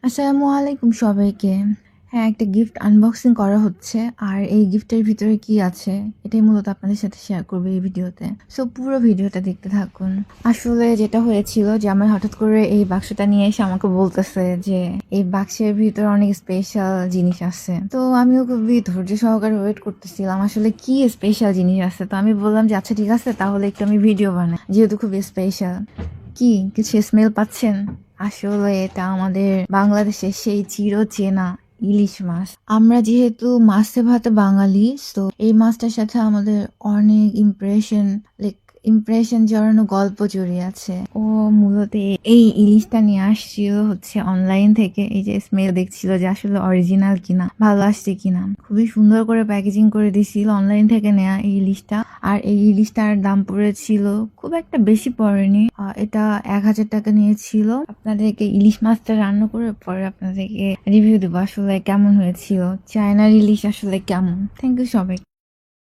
আসসালামু আলাইকুম সবাইকে। হ্যাঁ, একটা গিফট আনবক্সিং করা হচ্ছে। আর এই গিফটের ভিতরে কি আছে এটাই মূলত আপনাদের সাথে শেয়ার করবো এই ভিডিওতে। সো পুরো ভিডিওটা দেখতে থাকুন। আসলে যেটা হয়েছিল যে আমার হঠাৎ করে এই বাক্সটা নিয়ে এসে আমাকে বলতেছে যে এই বাক্সের ভিতরে অনেক স্পেশাল জিনিস আছে। তো আমিও খুবই ধৈর্য সহকারে ওয়েট করতেছিলাম আসলে কি স্পেশাল জিনিস আছে। তো আমি বললাম যে আচ্ছা ঠিক আছে, তাহলে একটু আমি ভিডিও বানাই যেহেতু খুব স্পেশাল। কি কিছু স্মেল পাচ্ছেন? আসলে এটা আমাদের বাংলাদেশের সেই চিরচেনা ইলিশ মাছ। আমরা যেহেতু মাছে ভাতে বাঙালি, তো এই মাছটার সাথে আমাদের অনেক ইমপ্রেশন জড়ানো গল্প জড়িয়ে আছে। ও মূলত এই ইলিশটা নিয়ে আসছিল হচ্ছে অনলাইন থেকে। এই যে স্মেল দেখছিল যে আসলে অরিজিনাল কিনা, ভালো আসছে কিনা। খুবই সুন্দর করে প্যাকেজিং করে দিছিল অনলাইন থেকে নেয়া এই ইলিশটা। আর এই ইলিশটার দাম পড়েছিল খুব একটা বেশি পড়েনি, এটা 1000 টাকা নিয়েছিল। আপনাদেরকে ইলিশ মাছটা রান্না করে পরে আপনাদেরকে রিভিউ দেবো আসলে কেমন হয়েছিল, চায়নার ইলিশ আসলে কেমন। থ্যাংক ইউ সবাই।